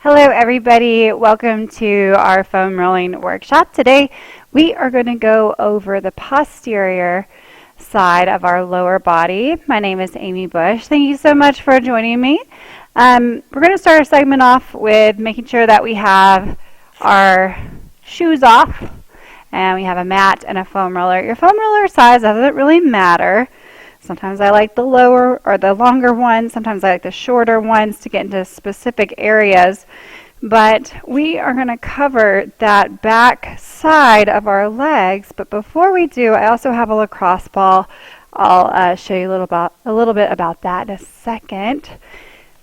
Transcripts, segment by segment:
Hello everybody, welcome to our foam rolling workshop. Today we are going to go over the posterior side of our lower body. My name is Amy Bush. Thank you so much for joining me. We're going to start our segment off with making sure that we have our shoes off and we have a mat and a foam roller. Your foam roller size doesn't really matter. Sometimes I like the lower or the longer ones. Sometimes I like the shorter ones to get into specific areas. But we are going to cover that back side of our legs. But before we do, I also have a lacrosse ball. I'll show you a little bit about that in a second.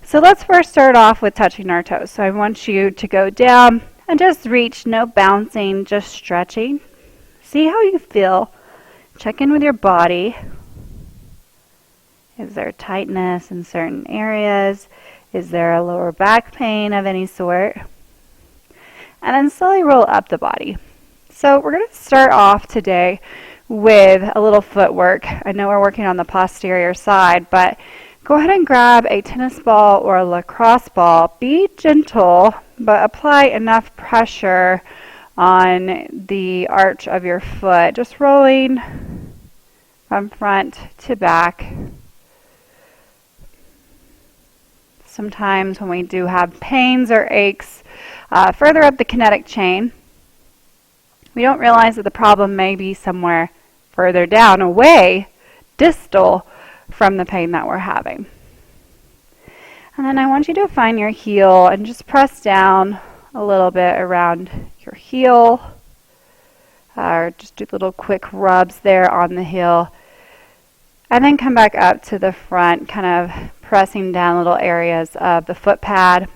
So let's first start off with touching our toes. So I want you to go down and just reach, no bouncing, just stretching. See how you feel. Check in with your body. Is there tightness in certain areas? Is there a lower back pain of any sort? And then slowly roll up the body. So we're going to start off today with a little footwork. I know we're working on the posterior side, but go ahead and grab a tennis ball or a lacrosse ball. Be gentle, but apply enough pressure on the arch of your foot. Just rolling from front to back. Sometimes when we do have pains or aches further up the kinetic chain, we don't realize that the problem may be somewhere further down, away, distal from the pain that we're having. And then I want you to find your heel and just press down a little bit around your heel, or just do little quick rubs there on the heel. And then come back up to the front, kind of pressing down little areas of the foot pad.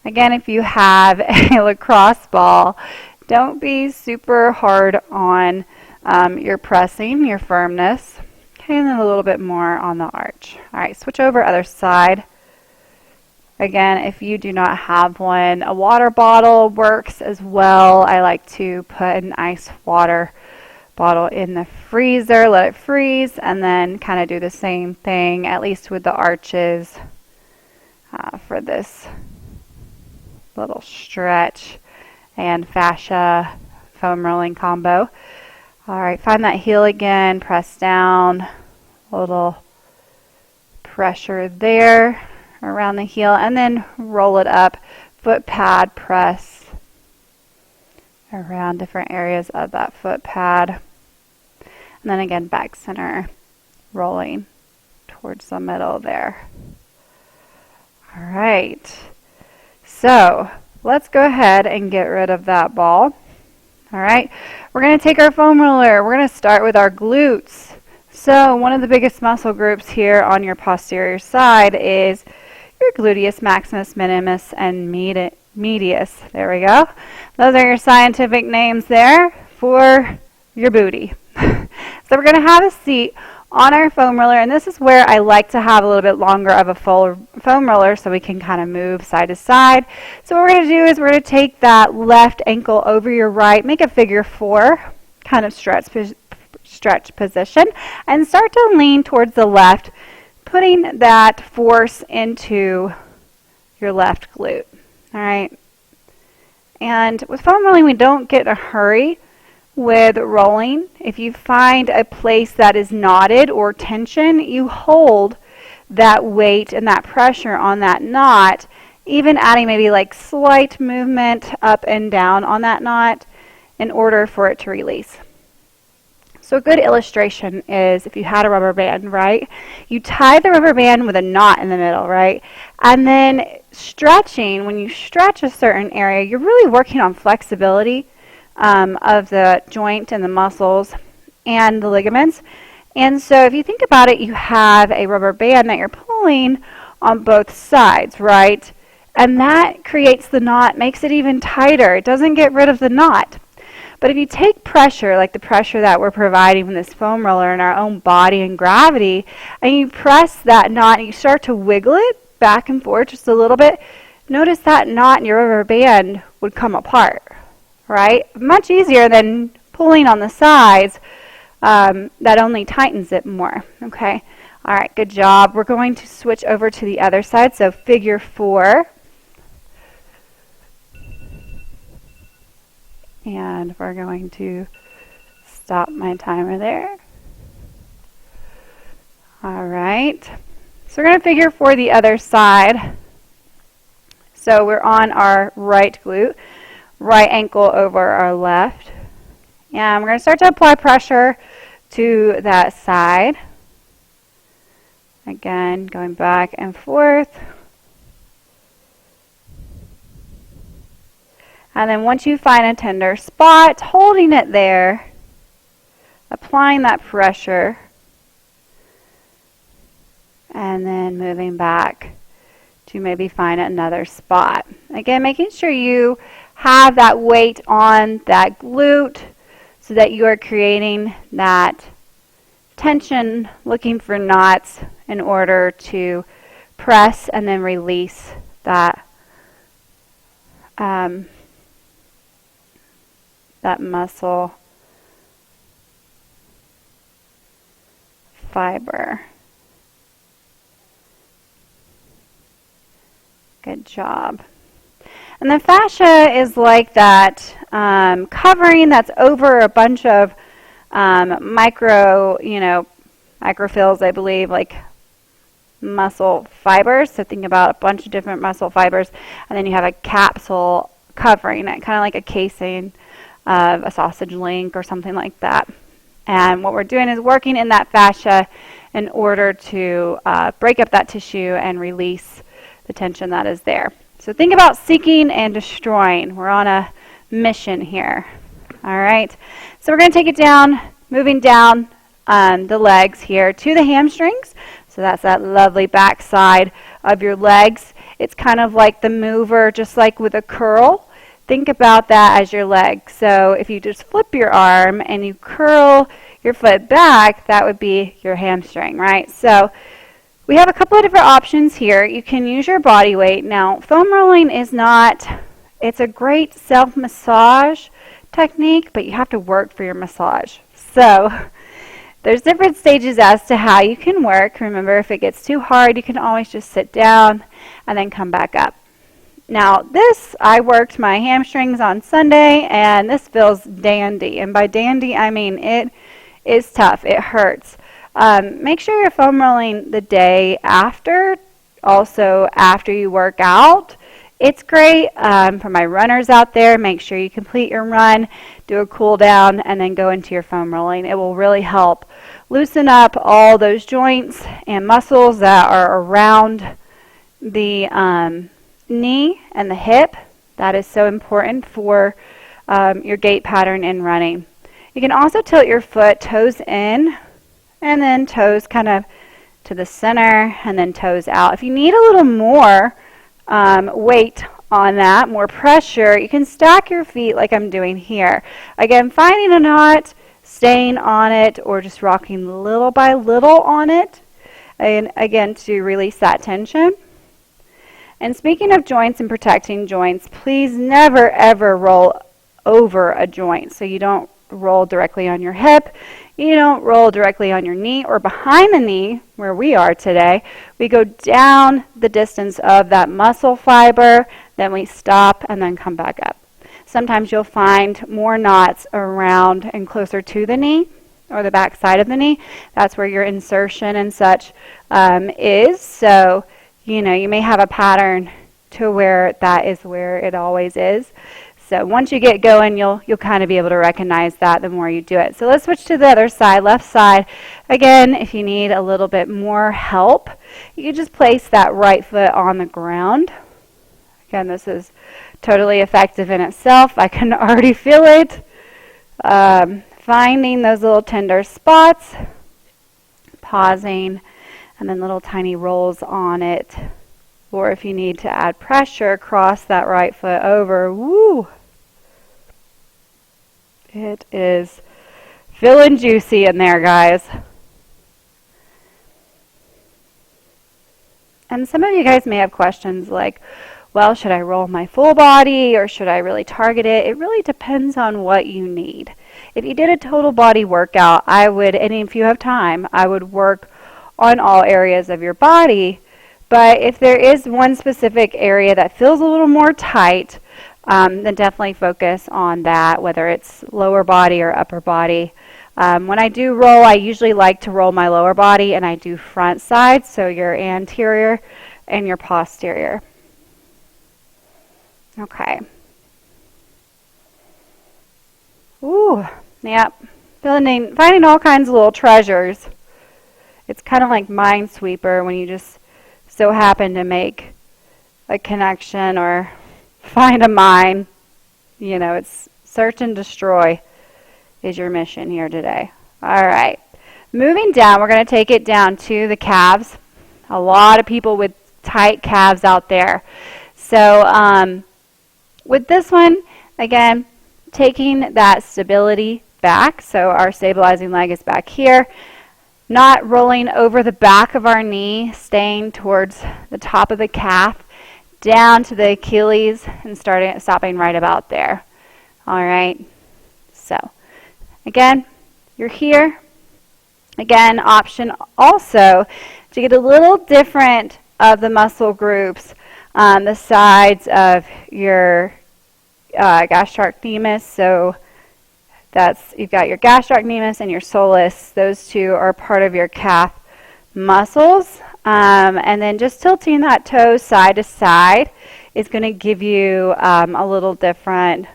Again, if you have a lacrosse ball, don't be super hard on your pressing, your firmness. Okay, and then a little bit more on the arch. All right, switch over other side. Again, if you do not have one, a water bottle works as well. I like to put an ice water bottle in the freezer, let it freeze, and then kind of do the same thing, at least with the arches, for this little stretch and fascia foam rolling combo. All right, find that heel again, press down, a little pressure there around the heel, and then roll it up, foot pad press around different areas of that foot pad. And then again, back center, rolling towards the middle there. All right. So let's go ahead and get rid of that ball. All right. We're going to take our foam roller. We're going to start with our glutes. So one of the biggest muscle groups here on your posterior side is your gluteus maximus, minimus, and medius. There we go. Those are your scientific names there for your booty. So we're going to have a seat on our foam roller, and this is where I like to have a little bit longer of a foam roller so we can kind of move side to side. So what we're going to do is we're going to take that left ankle over your right, make a figure four, kind of stretch position, and start to lean towards the left, putting that force into your left glute. All right. And with foam rolling, we don't get in a hurry with rolling. If you find a place that is knotted or tension, you hold that weight and that pressure on that knot, even adding maybe like slight movement up and down on that knot in order for it to release. So a good illustration is if you had a rubber band, right? You tie the rubber band with a knot in the middle, right? And then stretching, when you stretch a certain area, you're really working on flexibility of the joint and the muscles and the ligaments. And so if you think about it, you have a rubber band that you're pulling on both sides, right? And that creates the knot, makes it even tighter. It doesn't get rid of the knot. But if you take pressure, like the pressure that we're providing from this foam roller in our own body and gravity, and you press that knot and you start to wiggle it back and forth just a little bit, notice that knot in your rubber band would come apart, right? Much easier than pulling on the sides. That only tightens it more, okay? All right, good job. We're going to switch over to the other side, so figure four. And we're going to stop my timer there. All right. So we're going to figure for the other side. So we're on our right glute, right ankle over our left. And we're going to start to apply pressure to that side. Again, going back and forth. And then once you find a tender spot, holding it there, applying that pressure, and then moving back to maybe find another spot. Again, making sure you have that weight on that glute so that you are creating that tension, looking for knots in order to press and then release that that muscle fiber. Good job. And the fascia is like that covering that's over a bunch of microfills, I believe, like muscle fibers. So think about a bunch of different muscle fibers, and then you have a capsule covering it, kind of like a casing of a sausage link or something like that. And what we're doing is working in that fascia in order to break up that tissue and release the tension that is there. So think about seeking and destroying. We're on a mission here. All right. So we're going to take it down, moving down the legs here to the hamstrings. So that's that lovely back side of your legs. It's kind of like the mover, just like with a curl. Think about that as your leg. So if you just flip your arm and you curl your foot back, that would be your hamstring, right? So we have a couple of different options here. You can use your body weight. Now, foam rolling is not, it's a great self-massage technique, but you have to work for your massage. So there's different stages as to how you can work. Remember, if it gets too hard, you can always just sit down and then come back up. Now this, I worked my hamstrings on Sunday, and this feels dandy. And by dandy, I mean it is tough. It hurts. Make sure you're foam rolling the day after, also after you work out. It's great for my runners out there. Make sure you complete your run, do a cool down, and then go into your foam rolling. It will really help loosen up all those joints and muscles that are around the knee and the hip. That is so important for your gait pattern in running. You can also tilt your foot, toes in, and then toes kind of to the center, and then toes out. If you need a little more weight on that, more pressure, you can stack your feet like I'm doing here. Again, finding a knot, staying on it, or just rocking little by little on it, and again, to release that tension. And speaking of joints and protecting joints, please never ever roll over a joint. So you don't roll directly on your hip, you don't roll directly on your knee or behind the knee, where we are today. We go down the distance of that muscle fiber, then we stop and then come back up. Sometimes you'll find more knots around and closer to the knee or the back side of the knee. That's where your insertion and such is. So you know, you may have a pattern to where that is where it always is. So once you get going, you'll kind of be able to recognize that the more you do it. So let's switch to the other side, left side. Again, if you need a little bit more help, you can just place that right foot on the ground. Again, this is totally effective in itself. I can already feel it. Finding those little tender spots, pausing, and then little tiny rolls on it. Or if you need to add pressure, cross that right foot over. Woo! It is feeling juicy in there, guys. And some of you guys may have questions like, well, should I roll my full body or should I really target it? It really depends on what you need. If you did a total body workout, I would, and if you have time, I would work on all areas of your body. But if there is one specific area that feels a little more tight, then definitely focus on that, whether it's lower body or upper body. When I do roll, I usually like to roll my lower body, and I do front side, so your anterior and your posterior. Okay. Ooh, yep. Finding all kinds of little treasures. It's kind of like Minesweeper when you just so happen to make a connection or find a mine. You know, it's search and destroy is your mission here today. All right. Moving down, we're going to take it down to the calves. A lot of people with tight calves out there. So with this one, again, taking that stability back. So our stabilizing leg is back here. Not rolling over the back of our knee, staying towards the top of the calf, down to the Achilles, and stopping right about there. All right. So, again, you're here. Again, option also to get a little different of the muscle groups on the sides of your gastrocnemius. So you've got your gastrocnemius and your soleus. Those two are part of your calf muscles. And then just tilting that toe side to side is going to give you a little different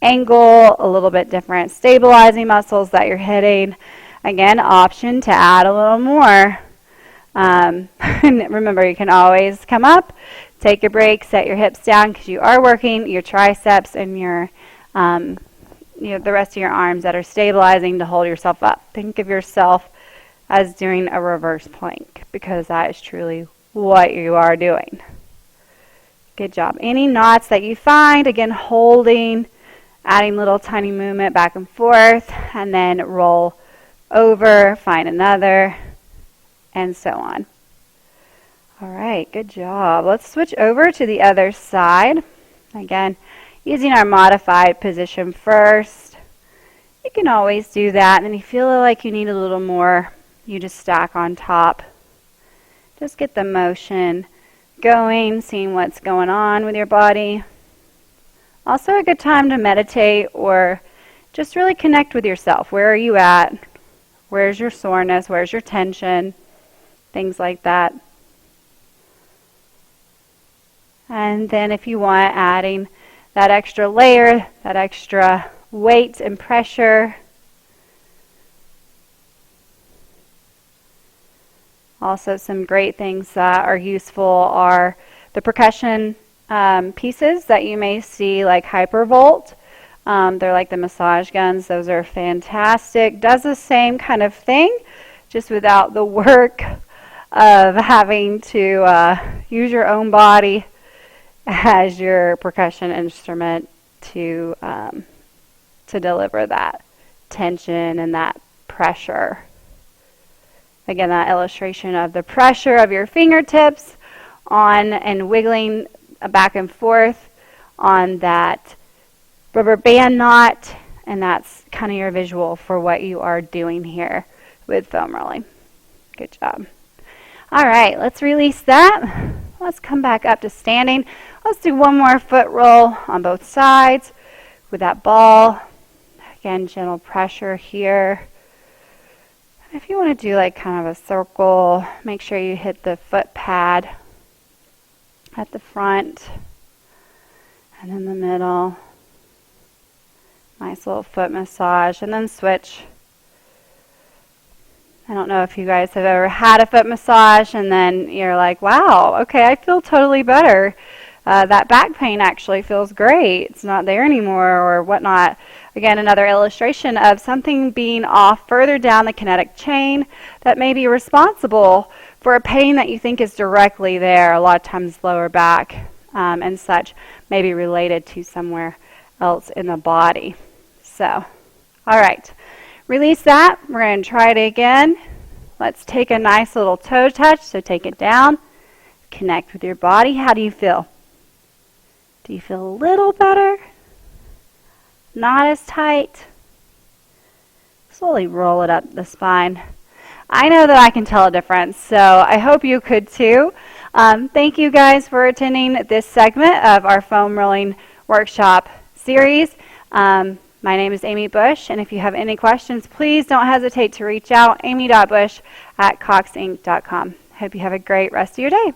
angle, a little bit different stabilizing muscles that you're hitting. Again, option to add a little more. And remember, you can always come up, take a break, set your hips down because you are working your triceps and your the rest of your arms that are stabilizing to hold yourself up. Think of yourself as doing a reverse plank because that is truly what you are doing. Good job. Any knots that you find, again, holding, adding little tiny movement back and forth, and then roll over, find another, and so on. All right, good job. Let's switch over to the other side. Again, using our modified position first. You can always do that, and if you feel like you need a little more, you just stack on top. Just get the motion going, seeing what's going on with your body. Also a good time to meditate or just really connect with yourself. Where are you at? Where's your soreness? Where's your tension? Things like that. And then if you want, adding that extra layer, that extra weight and pressure. Also, some great things that are useful are the percussion pieces that you may see, like Hypervolt. They're like the massage guns. Those are fantastic. Does the same kind of thing, just without the work of having to use your own body as your percussion instrument to deliver that tension and that pressure. Again, that illustration of the pressure of your fingertips on and wiggling back and forth on that rubber band knot, and that's kind of your visual for what you are doing here with foam rolling. Good job. All right, let's release that. Let's come back up to standing. Let's do one more foot roll on both sides with that ball. Again, gentle pressure here. If you want to do like kind of a circle, make sure you hit the foot pad at the front and in the middle. Nice little foot massage, and then switch. I don't know if you guys have ever had a foot massage and then you're like, wow, okay, I feel totally better. That back pain actually feels great. It's not there anymore or whatnot. Again, another illustration of something being off further down the kinetic chain that may be responsible for a pain that you think is directly there. A lot of times lower back and such may be related to somewhere else in the body. So, all right. Release that. We're going to try it again. Let's take a nice little toe touch. So take it down. Connect with your body. How do you feel? Do you feel a little better? Not as tight? Slowly roll it up the spine. I know that I can tell a difference, so I hope you could too. Thank you guys for attending this segment of our foam rolling workshop series. My name is Amy Bush, and if you have any questions, please don't hesitate to reach out, amy.bush@coxinc.com. Hope you have a great rest of your day.